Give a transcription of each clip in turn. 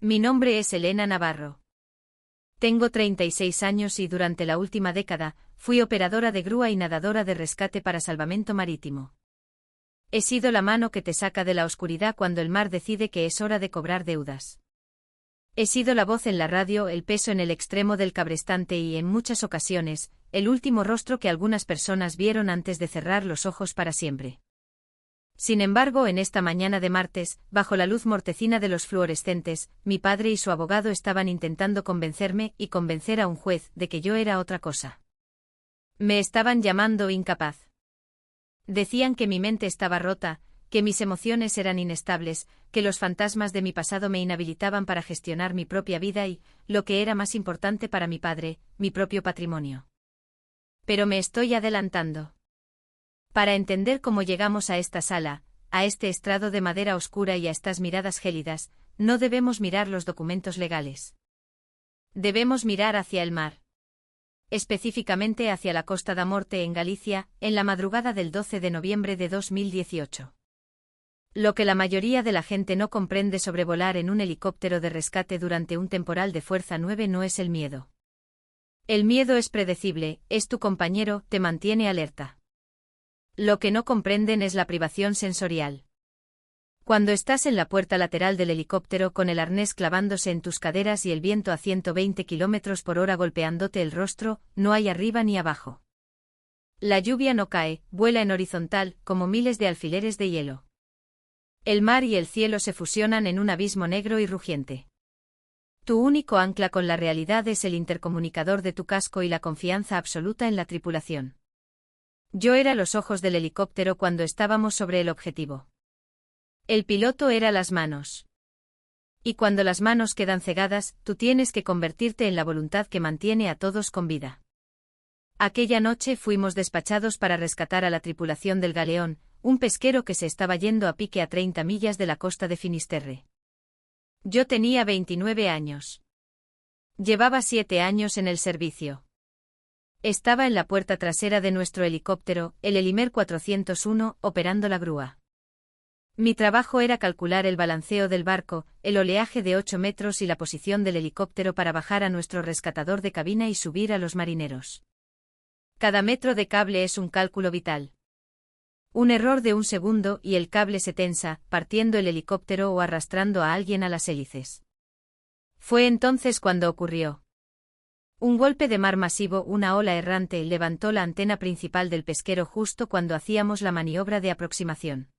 Mi nombre es Elena Navarro. Tengo 36 años y durante la última década, fui operadora de grúa y nadadora de rescate para salvamento marítimo. He sido la mano que te saca de la oscuridad cuando el mar decide que es hora de cobrar deudas. He sido la voz en la radio, el peso en el extremo del cabrestante y, en muchas ocasiones, el último rostro que algunas personas vieron antes de cerrar los ojos para siempre. Sin embargo, en esta mañana de martes, bajo la luz mortecina de los fluorescentes, mi padre y su abogado estaban intentando convencerme y convencer a un juez de que yo era otra cosa. Me estaban llamando incapaz. Decían que mi mente estaba rota, que mis emociones eran inestables, que los fantasmas de mi pasado me inhabilitaban para gestionar mi propia vida y, lo que era más importante para mi padre, mi propio patrimonio. Pero me estoy adelantando. Para entender cómo llegamos a esta sala, a este estrado de madera oscura y a estas miradas gélidas, no debemos mirar los documentos legales. Debemos mirar hacia el mar. Específicamente hacia la Costa da Morte en Galicia, en la madrugada del 12 de noviembre de 2018. Lo que la mayoría de la gente no comprende sobre volar en un helicóptero de rescate durante un temporal de fuerza 9 no es el miedo. El miedo es predecible, es tu compañero, te mantiene alerta. Lo que no comprenden es la privación sensorial. Cuando estás en la puerta lateral del helicóptero con el arnés clavándose en tus caderas y el viento a 120 km/h golpeándote el rostro, no hay arriba ni abajo. La lluvia no cae, vuela en horizontal, como miles de alfileres de hielo. El mar y el cielo se fusionan en un abismo negro y rugiente. Tu único ancla con la realidad es el intercomunicador de tu casco y la confianza absoluta en la tripulación. Yo era los ojos del helicóptero cuando estábamos sobre el objetivo. El piloto era las manos. Y cuando las manos quedan cegadas, tú tienes que convertirte en la voluntad que mantiene a todos con vida. Aquella noche fuimos despachados para rescatar a la tripulación del galeón, un pesquero que se estaba yendo a pique a 30 millas de la costa de Finisterre. Yo tenía 29 años. Llevaba 7 años en el servicio. Estaba en la puerta trasera de nuestro helicóptero, el Helimer 401, operando la grúa. Mi trabajo era calcular el balanceo del barco, el oleaje de 8 metros y la posición del helicóptero para bajar a nuestro rescatador de cabina y subir a los marineros. Cada metro de cable es un cálculo vital. Un error de un segundo y el cable se tensa, partiendo el helicóptero o arrastrando a alguien a las hélices. Fue entonces cuando ocurrió. Un golpe de mar masivo, una ola errante, levantó la antena principal del pesquero justo cuando hacíamos la maniobra de aproximación.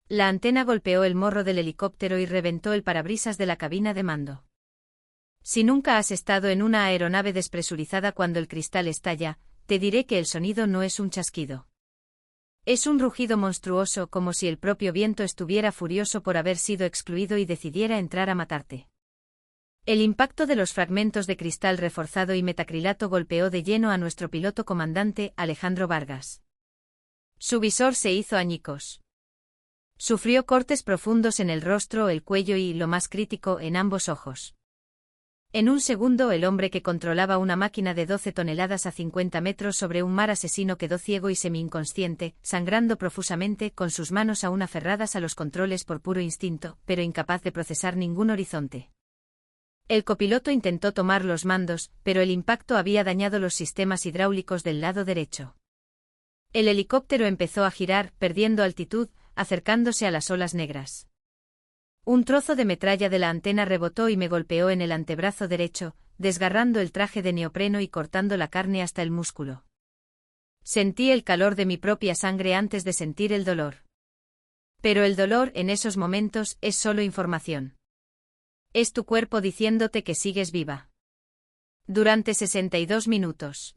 La antena golpeó el morro del helicóptero y reventó el parabrisas de la cabina de mando. Si nunca has estado en una aeronave despresurizada cuando el cristal estalla, te diré que el sonido no es un chasquido. Es un rugido monstruoso, como si el propio viento estuviera furioso por haber sido excluido y decidiera entrar a matarte. El impacto de los fragmentos de cristal reforzado y metacrilato golpeó de lleno a nuestro piloto comandante, Alejandro Vargas. Su visor se hizo añicos. Sufrió cortes profundos en el rostro, el cuello y, lo más crítico, en ambos ojos. En un segundo, el hombre que controlaba una máquina de 12 toneladas a 50 metros sobre un mar asesino quedó ciego y semi-inconsciente, sangrando profusamente, con sus manos aún aferradas a los controles por puro instinto, pero incapaz de procesar ningún horizonte. El copiloto intentó tomar los mandos, pero el impacto había dañado los sistemas hidráulicos del lado derecho. El helicóptero empezó a girar, perdiendo altitud, acercándose a las olas negras. Un trozo de metralla de la antena rebotó y me golpeó en el antebrazo derecho, desgarrando el traje de neopreno y cortando la carne hasta el músculo. Sentí el calor de mi propia sangre antes de sentir el dolor. Pero el dolor, en esos momentos, es solo información. Es tu cuerpo diciéndote que sigues viva. Durante 62 minutos.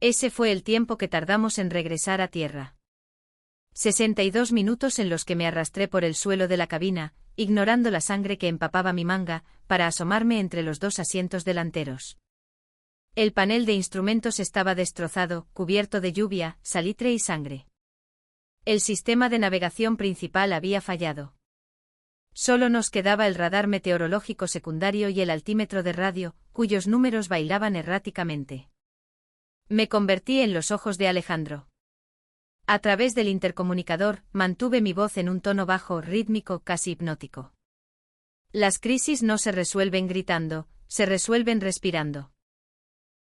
Ese fue el tiempo que tardamos en regresar a tierra. 62 minutos en los que me arrastré por el suelo de la cabina, ignorando la sangre que empapaba mi manga, para asomarme entre los dos asientos delanteros. El panel de instrumentos estaba destrozado, cubierto de lluvia, salitre y sangre. El sistema de navegación principal había fallado. Solo nos quedaba el radar meteorológico secundario y el altímetro de radio, cuyos números bailaban erráticamente. Me convertí en los ojos de Alejandro. A través del intercomunicador, mantuve mi voz en un tono bajo, rítmico, casi hipnótico. Las crisis no se resuelven gritando, se resuelven respirando.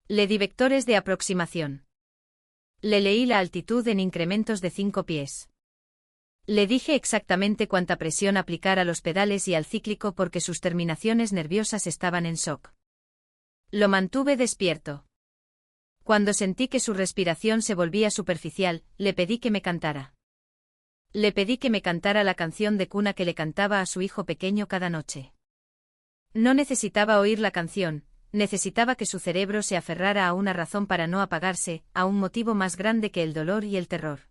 Le di vectores de aproximación. Le leí la altitud en incrementos de 5 pies. Le dije exactamente cuánta presión aplicar a los pedales y al cíclico porque sus terminaciones nerviosas estaban en shock. Lo mantuve despierto. Cuando sentí que su respiración se volvía superficial, le pedí que me cantara. Le pedí que me cantara la canción de cuna que le cantaba a su hijo pequeño cada noche. No necesitaba oír la canción, necesitaba que su cerebro se aferrara a una razón para no apagarse, a un motivo más grande que el dolor y el terror.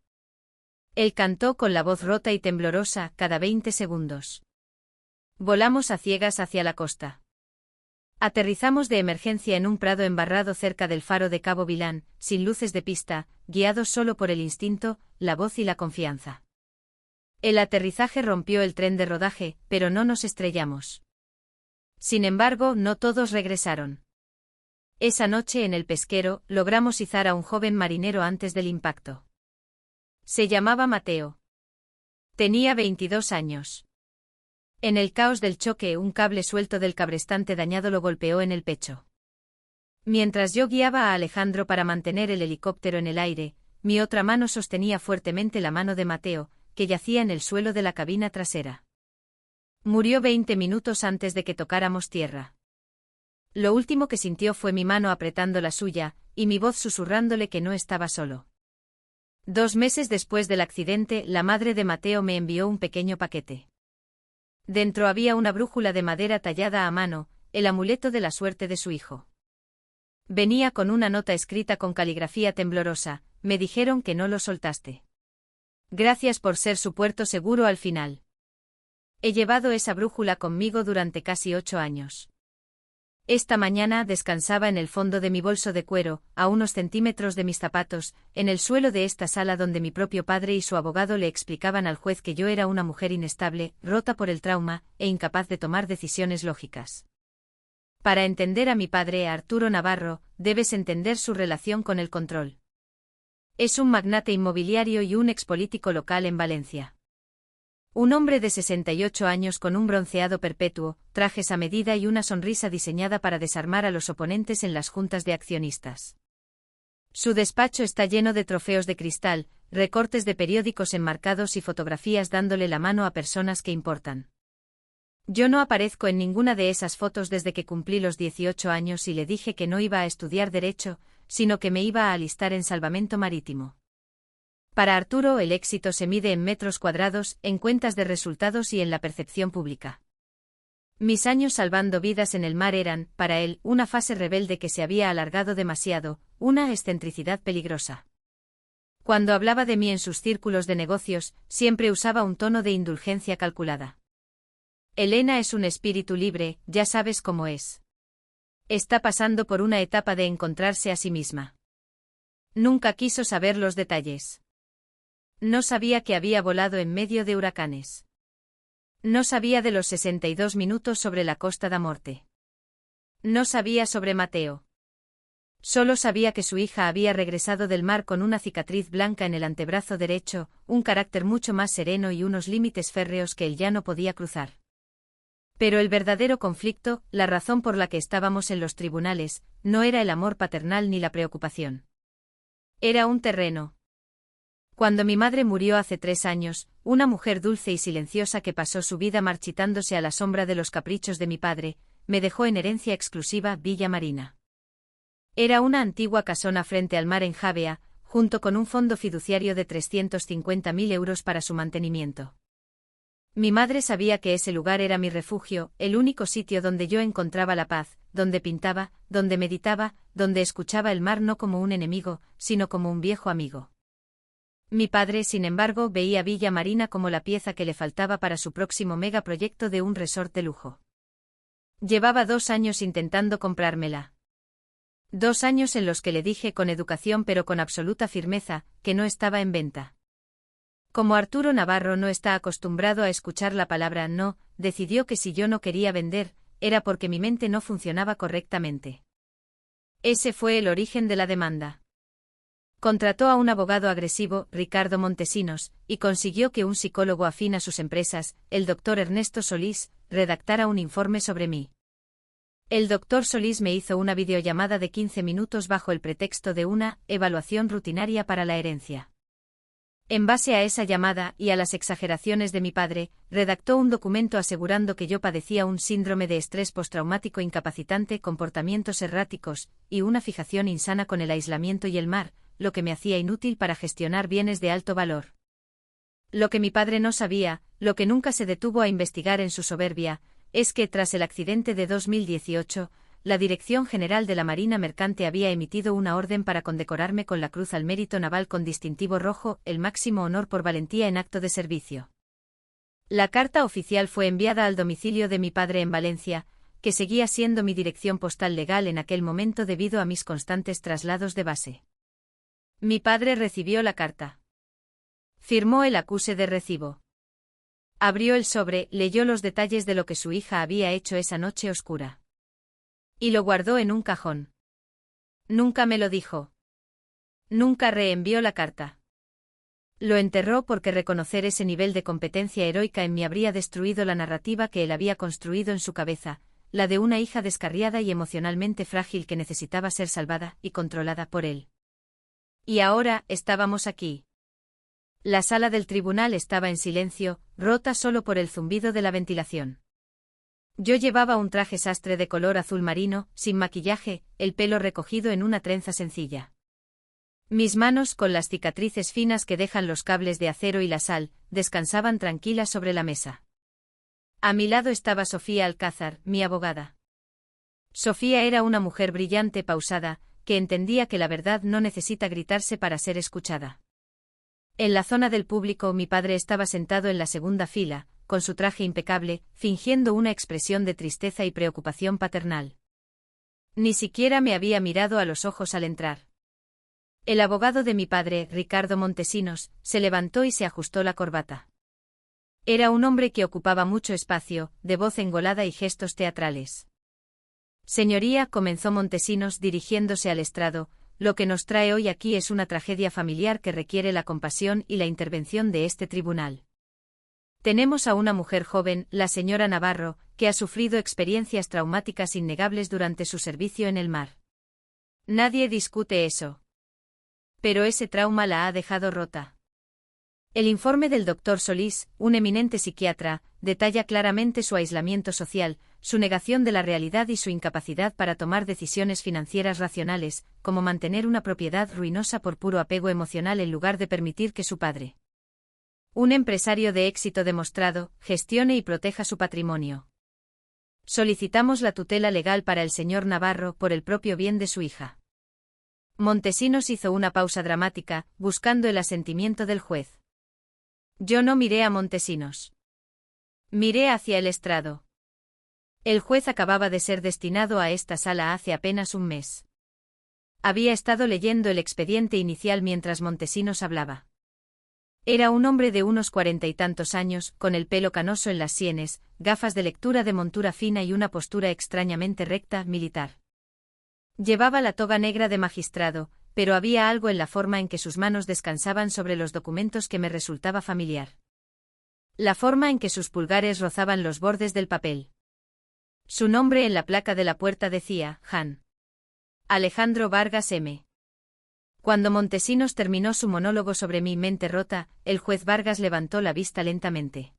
Él cantó con la voz rota y temblorosa, cada 20 segundos. Volamos a ciegas hacia la costa. Aterrizamos de emergencia en un prado embarrado cerca del faro de Cabo Vilán, sin luces de pista, guiados solo por el instinto, la voz y la confianza. El aterrizaje rompió el tren de rodaje, pero no nos estrellamos. Sin embargo, no todos regresaron. Esa noche en el pesquero, logramos izar a un joven marinero antes del impacto. Se llamaba Mateo. Tenía 22 años. En el caos del choque, un cable suelto del cabrestante dañado lo golpeó en el pecho. Mientras yo guiaba a Alejandro para mantener el helicóptero en el aire, mi otra mano sostenía fuertemente la mano de Mateo, que yacía en el suelo de la cabina trasera. Murió 20 minutos antes de que tocáramos tierra. Lo último que sintió fue mi mano apretando la suya, y mi voz susurrándole que no estaba solo. 2 meses después del accidente, la madre de Mateo me envió un pequeño paquete. Dentro había una brújula de madera tallada a mano, el amuleto de la suerte de su hijo. Venía con una nota escrita con caligrafía temblorosa: me dijeron que no lo soltaste. Gracias por ser su puerto seguro al final. He llevado esa brújula conmigo durante casi 8 años. Esta mañana descansaba en el fondo de mi bolso de cuero, a unos centímetros de mis zapatos, en el suelo de esta sala donde mi propio padre y su abogado le explicaban al juez que yo era una mujer inestable, rota por el trauma, e incapaz de tomar decisiones lógicas. Para entender a mi padre, Arturo Navarro, debes entender su relación con el control. Es un magnate inmobiliario y un expolítico local en Valencia. Un hombre de 68 años con un bronceado perpetuo, trajes a medida y una sonrisa diseñada para desarmar a los oponentes en las juntas de accionistas. Su despacho está lleno de trofeos de cristal, recortes de periódicos enmarcados y fotografías dándole la mano a personas que importan. Yo no aparezco en ninguna de esas fotos desde que cumplí los 18 años y le dije que no iba a estudiar Derecho, sino que me iba a alistar en salvamento marítimo. Para Arturo el éxito se mide en metros cuadrados, en cuentas de resultados y en la percepción pública. Mis años salvando vidas en el mar eran, para él, una fase rebelde que se había alargado demasiado, una excentricidad peligrosa. Cuando hablaba de mí en sus círculos de negocios, siempre usaba un tono de indulgencia calculada. Elena es un espíritu libre, ya sabes cómo es. Está pasando por una etapa de encontrarse a sí misma. Nunca quiso saber los detalles. No sabía que había volado en medio de huracanes. No sabía de los 62 minutos sobre la Costa da Morte. No sabía sobre Mateo. Solo sabía que su hija había regresado del mar con una cicatriz blanca en el antebrazo derecho, un carácter mucho más sereno y unos límites férreos que él ya no podía cruzar. Pero el verdadero conflicto, la razón por la que estábamos en los tribunales, no era el amor paternal ni la preocupación. Era un terreno. Cuando mi madre murió hace 3 años, una mujer dulce y silenciosa que pasó su vida marchitándose a la sombra de los caprichos de mi padre, me dejó en herencia exclusiva Villa Marina. Era una antigua casona frente al mar en Javea, junto con un fondo fiduciario de 350.000 euros para su mantenimiento. Mi madre sabía que ese lugar era mi refugio, el único sitio donde yo encontraba la paz, donde pintaba, donde meditaba, donde escuchaba el mar no como un enemigo, sino como un viejo amigo. Mi padre, sin embargo, veía Villa Marina como la pieza que le faltaba para su próximo megaproyecto de un resort de lujo. Llevaba 2 años intentando comprármela. 2 años en los que le dije con educación pero con absoluta firmeza, que no estaba en venta. Como Arturo Navarro no está acostumbrado a escuchar la palabra no, decidió que si yo no quería vender, era porque mi mente no funcionaba correctamente. Ese fue el origen de la demanda. Contrató a un abogado agresivo, Ricardo Montesinos, y consiguió que un psicólogo afín a sus empresas, el doctor Ernesto Solís, redactara un informe sobre mí. El doctor Solís me hizo una videollamada de 15 minutos bajo el pretexto de una evaluación rutinaria para la herencia. En base a esa llamada y a las exageraciones de mi padre, redactó un documento asegurando que yo padecía un síndrome de estrés postraumático incapacitante, comportamientos erráticos, y una fijación insana con el aislamiento y el mar, lo que me hacía inútil para gestionar bienes de alto valor. Lo que mi padre no sabía, lo que nunca se detuvo a investigar en su soberbia, es que tras el accidente de 2018, la Dirección General de la Marina Mercante había emitido una orden para condecorarme con la Cruz al Mérito Naval con distintivo rojo, el máximo honor por valentía en acto de servicio. La carta oficial fue enviada al domicilio de mi padre en Valencia, que seguía siendo mi dirección postal legal en aquel momento debido a mis constantes traslados de base. Mi padre recibió la carta. Firmó el acuse de recibo. Abrió el sobre, leyó los detalles de lo que su hija había hecho esa noche oscura. Y lo guardó en un cajón. Nunca me lo dijo. Nunca reenvió la carta. Lo enterró porque reconocer ese nivel de competencia heroica en mí habría destruido la narrativa que él había construido en su cabeza, la de una hija descarriada y emocionalmente frágil que necesitaba ser salvada y controlada por él. Y ahora, estábamos aquí. La sala del tribunal estaba en silencio, rota solo por el zumbido de la ventilación. Yo llevaba un traje sastre de color azul marino, sin maquillaje, el pelo recogido en una trenza sencilla. Mis manos, con las cicatrices finas que dejan los cables de acero y la sal, descansaban tranquilas sobre la mesa. A mi lado estaba Sofía Alcázar, mi abogada. Sofía era una mujer brillante, pausada, que entendía que la verdad no necesita gritarse para ser escuchada. En la zona del público mi padre estaba sentado en la segunda fila, con su traje impecable, fingiendo una expresión de tristeza y preocupación paternal. Ni siquiera me había mirado a los ojos al entrar. El abogado de mi padre, Ricardo Montesinos, se levantó y se ajustó la corbata. Era un hombre que ocupaba mucho espacio, de voz engolada y gestos teatrales. Señoría, comenzó Montesinos dirigiéndose al estrado, lo que nos trae hoy aquí es una tragedia familiar que requiere la compasión y la intervención de este tribunal. Tenemos a una mujer joven, la señora Navarro, que ha sufrido experiencias traumáticas innegables durante su servicio en el mar. Nadie discute eso. Pero ese trauma la ha dejado rota. El informe del doctor Solís, un eminente psiquiatra, detalla claramente su aislamiento social, su negación de la realidad y su incapacidad para tomar decisiones financieras racionales, como mantener una propiedad ruinosa por puro apego emocional en lugar de permitir que su padre, un empresario de éxito demostrado, gestione y proteja su patrimonio. Solicitamos la tutela legal para el señor Navarro por el propio bien de su hija. Montesinos hizo una pausa dramática, buscando el asentimiento del juez. Yo no miré a Montesinos. Miré hacia el estrado. El juez acababa de ser destinado a esta sala hace apenas un mes. Había estado leyendo el expediente inicial mientras Montesinos hablaba. Era un hombre de unos 40 y tantos años, con el pelo canoso en las sienes, gafas de lectura de montura fina y una postura extrañamente recta, militar. Llevaba la toga negra de magistrado, pero había algo en la forma en que sus manos descansaban sobre los documentos que me resultaba familiar. La forma en que sus pulgares rozaban los bordes del papel. Su nombre en la placa de la puerta decía, Jan. Alejandro Vargas M. Cuando Montesinos terminó su monólogo sobre mi mente rota, el juez Vargas levantó la vista lentamente.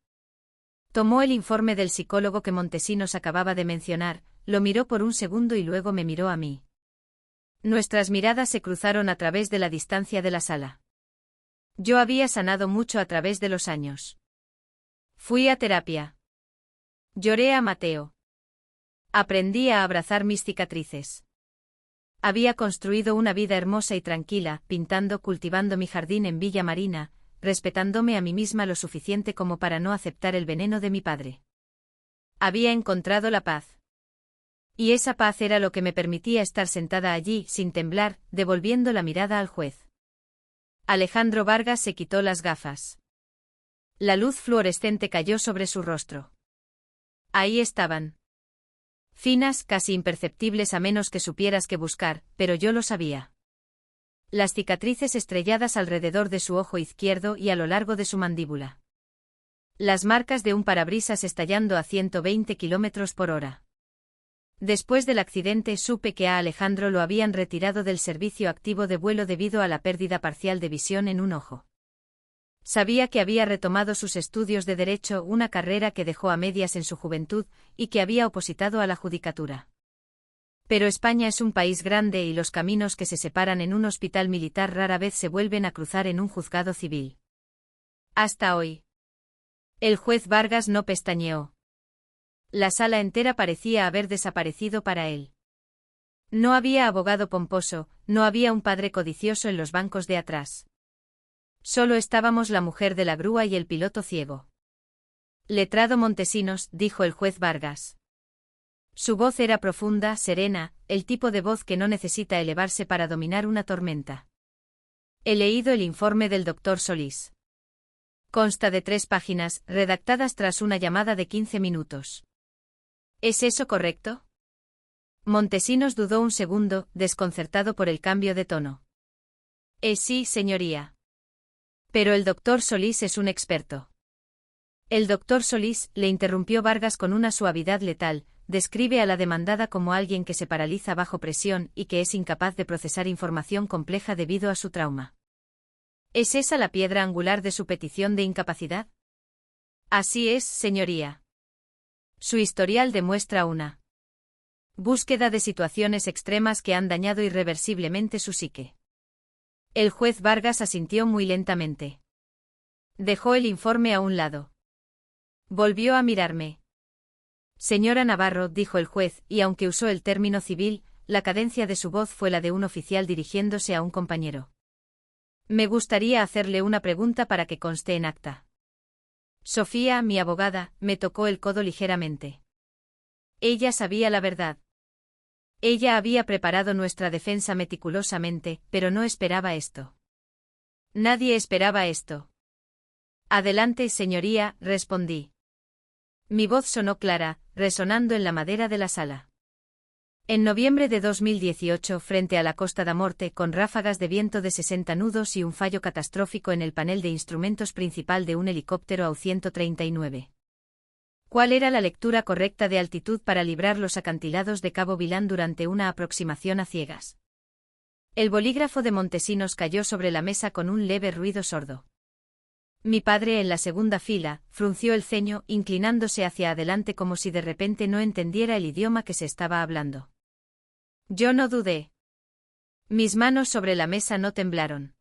Tomó el informe del psicólogo que Montesinos acababa de mencionar, lo miró por un segundo y luego me miró a mí. Nuestras miradas se cruzaron a través de la distancia de la sala. Yo había sanado mucho a través de los años. Fui a terapia. Lloré a Mateo. Aprendí a abrazar mis cicatrices. Había construido una vida hermosa y tranquila, pintando, cultivando mi jardín en Villa Marina, respetándome a mí misma lo suficiente como para no aceptar el veneno de mi padre. Había encontrado la paz. Y esa paz era lo que me permitía estar sentada allí, sin temblar, devolviendo la mirada al juez. Alejandro Vargas se quitó las gafas. La luz fluorescente cayó sobre su rostro. Ahí estaban. Finas, casi imperceptibles a menos que supieras qué buscar, pero yo lo sabía. Las cicatrices estrelladas alrededor de su ojo izquierdo y a lo largo de su mandíbula. Las marcas de un parabrisas estallando a 120 km/h. Después del accidente supe que a Alejandro lo habían retirado del servicio activo de vuelo debido a la pérdida parcial de visión en un ojo. Sabía que había retomado sus estudios de Derecho, una carrera que dejó a medias en su juventud, y que había opositado a la judicatura. Pero España es un país grande y los caminos que se separan en un hospital militar rara vez se vuelven a cruzar en un juzgado civil. Hasta hoy. El juez Vargas no pestañeó. La sala entera parecía haber desaparecido para él. No había abogado pomposo, no había un padre codicioso en los bancos de atrás. Solo estábamos la mujer de la grúa y el piloto ciego. Letrado Montesinos, dijo el juez Vargas. Su voz era profunda, serena, el tipo de voz que no necesita elevarse para dominar una tormenta. He leído el informe del doctor Solís. Consta de 3 páginas, redactadas tras una llamada de 15 minutos. ¿Es eso correcto? Montesinos dudó un segundo, desconcertado por el cambio de tono. Sí, señoría. Pero el doctor Solís es un experto. El doctor Solís, le interrumpió Vargas con una suavidad letal, describe a la demandada como alguien que se paraliza bajo presión y que es incapaz de procesar información compleja debido a su trauma. ¿Es esa la piedra angular de su petición de incapacidad? Así es, señoría. Su historial demuestra una búsqueda de situaciones extremas que han dañado irreversiblemente su psique. El juez Vargas asintió muy lentamente. Dejó el informe a un lado. Volvió a mirarme. Señora Navarro, dijo el juez, y aunque usó el término civil, la cadencia de su voz fue la de un oficial dirigiéndose a un compañero. Me gustaría hacerle una pregunta para que conste en acta. Sofía, mi abogada, me tocó el codo ligeramente. Ella sabía la verdad. Ella había preparado nuestra defensa meticulosamente, pero no esperaba esto. Nadie esperaba esto. Adelante, señoría, respondí. Mi voz sonó clara, resonando en la madera de la sala. En noviembre de 2018, frente a la Costa da Morte, con ráfagas de viento de 60 nudos y un fallo catastrófico en el panel de instrumentos principal de un helicóptero AU-139. ¿Cuál era la lectura correcta de altitud para librar los acantilados de Cabo Vilán durante una aproximación a ciegas? El bolígrafo de Montesinos cayó sobre la mesa con un leve ruido sordo. Mi padre, en la segunda fila, frunció el ceño, inclinándose hacia adelante como si de repente no entendiera el idioma que se estaba hablando. Yo no dudé. Mis manos sobre la mesa no temblaron.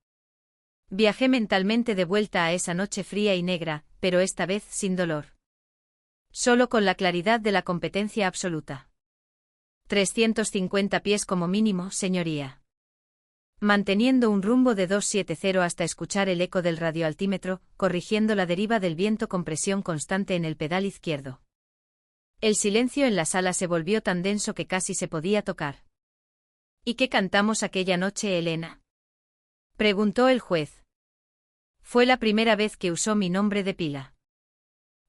Viajé mentalmente de vuelta a esa noche fría y negra, pero esta vez sin dolor. Solo con la claridad de la competencia absoluta. 350 pies como mínimo, señoría. Manteniendo un rumbo de 270 hasta escuchar el eco del radioaltímetro, corrigiendo la deriva del viento con presión constante en el pedal izquierdo. El silencio en la sala se volvió tan denso que casi se podía tocar. ¿Y qué cantamos aquella noche, Elena? Preguntó el juez. Fue la primera vez que usó mi nombre de pila.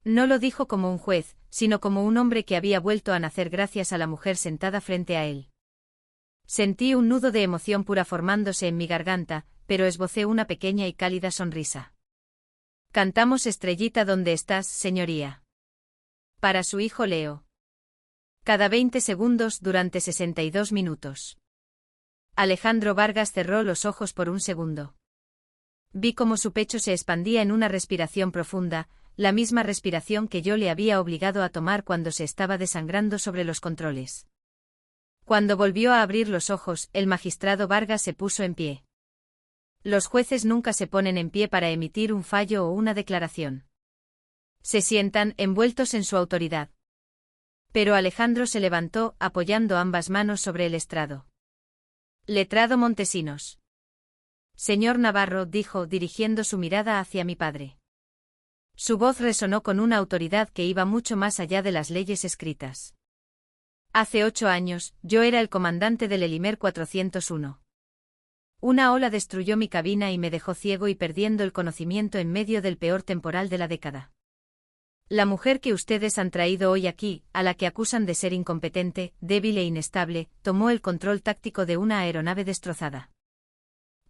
No lo dijo como un juez, sino como un hombre que había vuelto a nacer gracias a la mujer sentada frente a él. Sentí un nudo de emoción pura formándose en mi garganta, pero esbocé una pequeña y cálida sonrisa. Cantamos Estrellita ¿dónde estás, señoría? Para su hijo Leo. Cada 20 segundos durante 62 minutos. Alejandro Vargas cerró los ojos por un segundo. Vi cómo su pecho se expandía en una respiración profunda, la misma respiración que yo le había obligado a tomar cuando se estaba desangrando sobre los controles. Cuando volvió a abrir los ojos, el magistrado Vargas se puso en pie. Los jueces nunca se ponen en pie para emitir un fallo o una declaración. Se sientan envueltos en su autoridad. Pero Alejandro se levantó, apoyando ambas manos sobre el estrado. Letrado Montesinos. Señor Navarro, dijo, dirigiendo su mirada hacia mi padre. Su voz resonó con una autoridad que iba mucho más allá de las leyes escritas. Hace 8 años, yo era el comandante del Helimer 401. Una ola destruyó mi cabina y me dejó ciego y perdiendo el conocimiento en medio del peor temporal de la década. La mujer que ustedes han traído hoy aquí, a la que acusan de ser incompetente, débil e inestable, tomó el control táctico de una aeronave destrozada.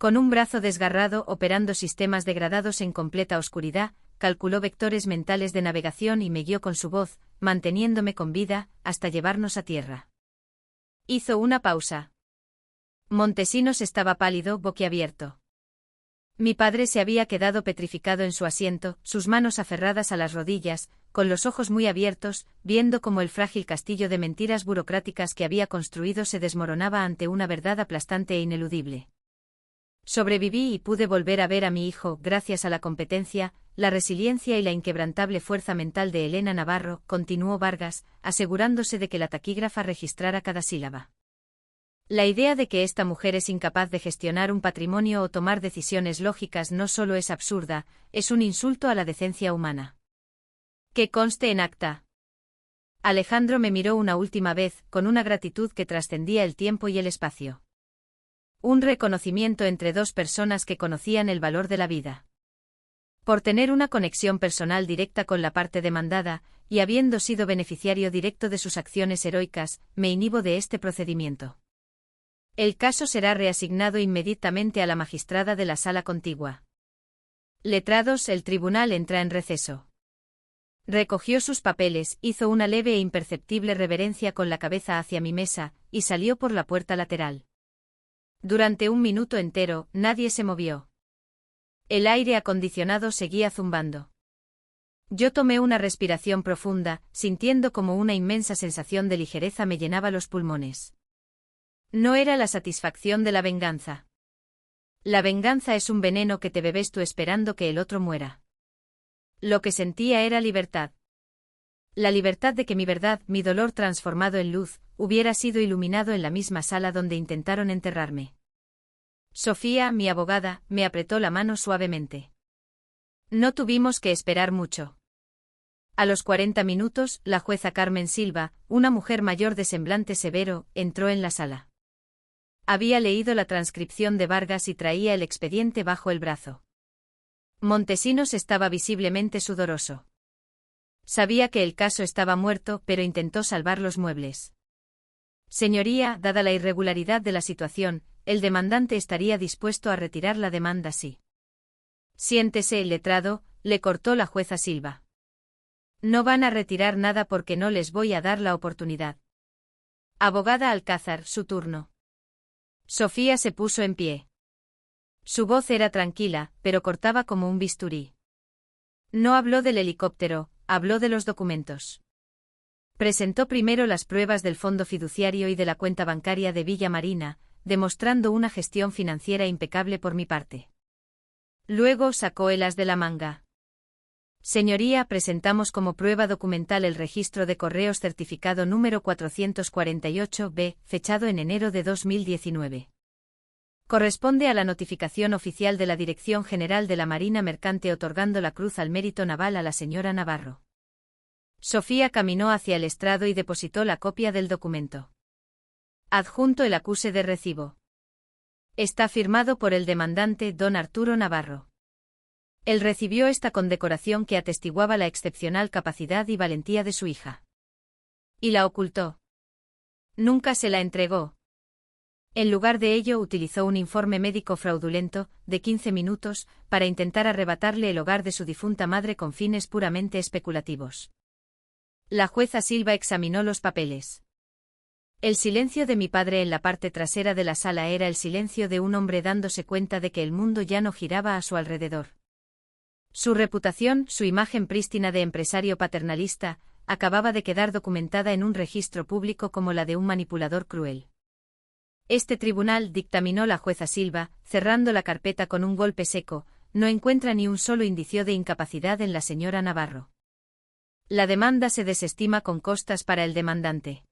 Con un brazo desgarrado operando sistemas degradados en completa oscuridad, calculó vectores mentales de navegación y me guió con su voz, manteniéndome con vida, hasta llevarnos a tierra. Hizo una pausa. Montesinos estaba pálido, boquiabierto. Mi padre se había quedado petrificado en su asiento, sus manos aferradas a las rodillas, con los ojos muy abiertos, viendo cómo el frágil castillo de mentiras burocráticas que había construido se desmoronaba ante una verdad aplastante e ineludible. Sobreviví y pude volver a ver a mi hijo gracias a la competencia, la resiliencia y la inquebrantable fuerza mental de Elena Navarro, continuó Vargas, asegurándose de que la taquígrafa registrara cada sílaba. La idea de que esta mujer es incapaz de gestionar un patrimonio o tomar decisiones lógicas no solo es absurda, es un insulto a la decencia humana. Que conste en acta. Alejandro me miró una última vez, con una gratitud que trascendía el tiempo y el espacio. Un reconocimiento entre dos personas que conocían el valor de la vida. Por tener una conexión personal directa con la parte demandada, y habiendo sido beneficiario directo de sus acciones heroicas, me inhibo de este procedimiento. El caso será reasignado inmediatamente a la magistrada de la sala contigua. Letrados, el tribunal entra en receso. Recogió sus papeles, hizo una leve e imperceptible reverencia con la cabeza hacia mi mesa, y salió por la puerta lateral. Durante un minuto entero, nadie se movió. El aire acondicionado seguía zumbando. Yo tomé una respiración profunda, sintiendo como una inmensa sensación de ligereza me llenaba los pulmones. No era la satisfacción de la venganza. La venganza es un veneno que te bebes tú esperando que el otro muera. Lo que sentía era libertad. La libertad de que mi verdad, mi dolor transformado en luz, hubiera sido iluminado en la misma sala donde intentaron enterrarme. Sofía, mi abogada, me apretó la mano suavemente. No tuvimos que esperar mucho. A los 40 minutos, la jueza Carmen Silva, una mujer mayor de semblante severo, entró en la sala. Había leído la transcripción de Vargas y traía el expediente bajo el brazo. Montesinos estaba visiblemente sudoroso. Sabía que el caso estaba muerto, pero intentó salvar los muebles. Señoría, dada la irregularidad de la situación, el demandante estaría dispuesto a retirar la demanda sí. Siéntese, letrado, le cortó la jueza Silva. No van a retirar nada porque no les voy a dar la oportunidad. Abogada Alcázar, su turno. Sofía se puso en pie. Su voz era tranquila, pero cortaba como un bisturí. No habló del helicóptero, habló de los documentos. Presentó primero las pruebas del fondo fiduciario y de la cuenta bancaria de Villa Marina, demostrando una gestión financiera impecable por mi parte. Luego sacó el as de la manga. Señoría, presentamos como prueba documental el registro de correos certificado número 448-B, fechado en enero de 2019. Corresponde a la notificación oficial de la Dirección General de la Marina Mercante otorgando la Cruz al Mérito Naval a la señora Navarro. Sofía caminó hacia el estrado y depositó la copia del documento. Adjunto el acuse de recibo. Está firmado por el demandante don Arturo Navarro. Él recibió esta condecoración que atestiguaba la excepcional capacidad y valentía de su hija. Y la ocultó. Nunca se la entregó. En lugar de ello utilizó un informe médico fraudulento, de 15 minutos, para intentar arrebatarle el hogar de su difunta madre con fines puramente especulativos. La jueza Silva examinó los papeles. El silencio de mi padre en la parte trasera de la sala era el silencio de un hombre dándose cuenta de que el mundo ya no giraba a su alrededor. Su reputación, su imagen prístina de empresario paternalista, acababa de quedar documentada en un registro público como la de un manipulador cruel. Este tribunal, dictaminó la jueza Silva, cerrando la carpeta con un golpe seco, no encuentra ni un solo indicio de incapacidad en la señora Navarro. La demanda se desestima con costas para el demandante.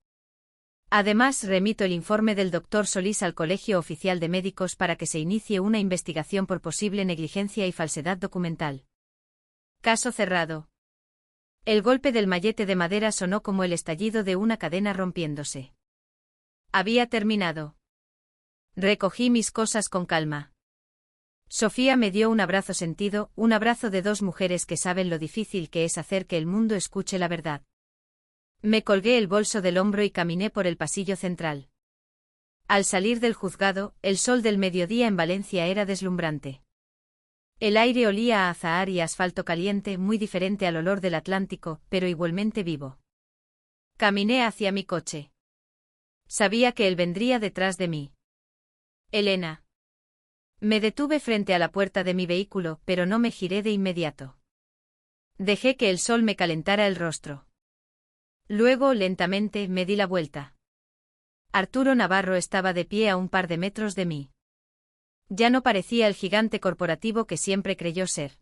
Además, remito el informe del Dr. Solís al Colegio Oficial de Médicos para que se inicie una investigación por posible negligencia y falsedad documental. Caso cerrado. El golpe del mallete de madera sonó como el estallido de una cadena rompiéndose. Había terminado. Recogí mis cosas con calma. Sofía me dio un abrazo sentido, un abrazo de dos mujeres que saben lo difícil que es hacer que el mundo escuche la verdad. Me colgué el bolso del hombro y caminé por el pasillo central. Al salir del juzgado, el sol del mediodía en Valencia era deslumbrante. El aire olía a azahar y asfalto caliente, muy diferente al olor del Atlántico, pero igualmente vivo. Caminé hacia mi coche. Sabía que él vendría detrás de mí. Elena. Me detuve frente a la puerta de mi vehículo, pero no me giré de inmediato. Dejé que el sol me calentara el rostro. Luego, lentamente, me di la vuelta. Arturo Navarro estaba de pie a un par de metros de mí. Ya no parecía el gigante corporativo que siempre creyó ser.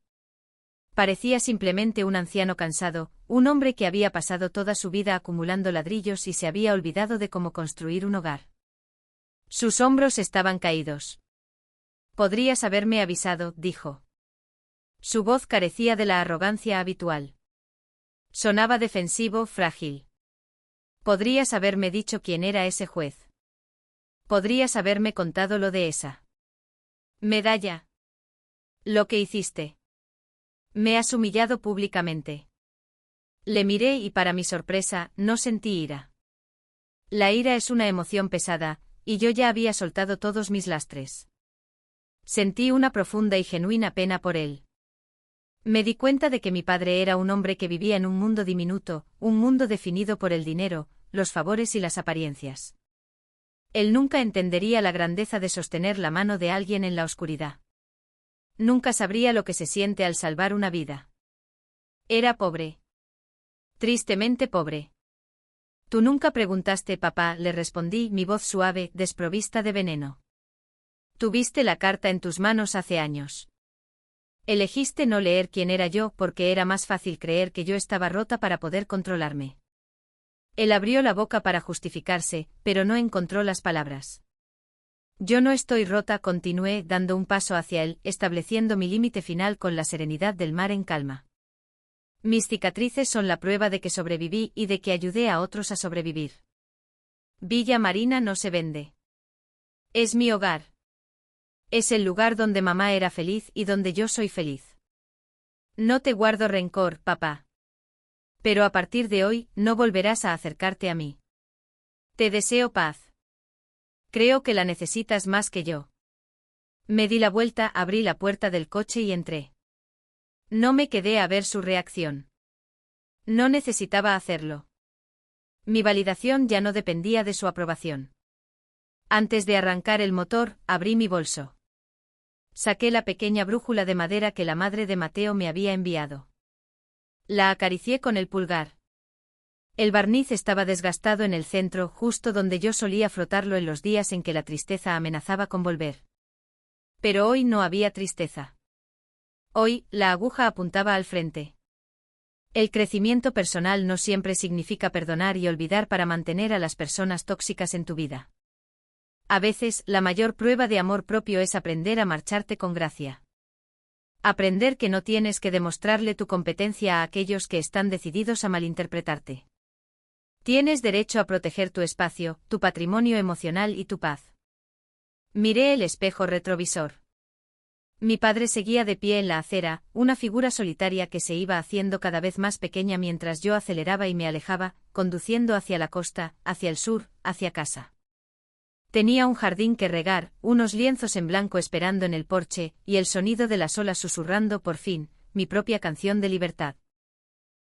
Parecía simplemente un anciano cansado, un hombre que había pasado toda su vida acumulando ladrillos y se había olvidado de cómo construir un hogar. Sus hombros estaban caídos. Podrías haberme avisado, dijo. Su voz carecía de la arrogancia habitual. Sonaba defensivo, frágil. Podrías haberme dicho quién era ese juez. Podrías haberme contado lo de esa medalla. Lo que hiciste. Me has humillado públicamente. Le miré y para mi sorpresa, no sentí ira. La ira es una emoción pesada, y yo ya había soltado todos mis lastres. Sentí una profunda y genuina pena por él. Me di cuenta de que mi padre era un hombre que vivía en un mundo diminuto, un mundo definido por el dinero, los favores y las apariencias. Él nunca entendería la grandeza de sostener la mano de alguien en la oscuridad. Nunca sabría lo que se siente al salvar una vida. Era pobre. Tristemente pobre. Tú nunca preguntaste, papá, le respondí, mi voz suave, desprovista de veneno. Tuviste la carta en tus manos hace años. Elegiste no leer quién era yo porque era más fácil creer que yo estaba rota para poder controlarme. Él abrió la boca para justificarse, pero no encontró las palabras. Yo no estoy rota, continué, dando un paso hacia él, estableciendo mi límite final con la serenidad del mar en calma. Mis cicatrices son la prueba de que sobreviví y de que ayudé a otros a sobrevivir. Villa Marina no se vende. Es mi hogar. Es el lugar donde mamá era feliz y donde yo soy feliz. No te guardo rencor, papá. Pero a partir de hoy, no volverás a acercarte a mí. Te deseo paz. Creo que la necesitas más que yo. Me di la vuelta, abrí la puerta del coche y entré. No me quedé a ver su reacción. No necesitaba hacerlo. Mi validación ya no dependía de su aprobación. Antes de arrancar el motor, abrí mi bolso. Saqué la pequeña brújula de madera que la madre de Mateo me había enviado. La acaricié con el pulgar. El barniz estaba desgastado en el centro, justo donde yo solía frotarlo en los días en que la tristeza amenazaba con volver. Pero hoy no había tristeza. Hoy, la aguja apuntaba al frente. El crecimiento personal no siempre significa perdonar y olvidar para mantener a las personas tóxicas en tu vida. A veces, la mayor prueba de amor propio es aprender a marcharte con gracia. Aprender que no tienes que demostrarle tu competencia a aquellos que están decididos a malinterpretarte. Tienes derecho a proteger tu espacio, tu patrimonio emocional y tu paz. Miré el espejo retrovisor. Mi padre seguía de pie en la acera, una figura solitaria que se iba haciendo cada vez más pequeña mientras yo aceleraba y me alejaba, conduciendo hacia la costa, hacia el sur, hacia casa. Tenía un jardín que regar, unos lienzos en blanco esperando en el porche, y el sonido de las olas susurrando por fin, mi propia canción de libertad.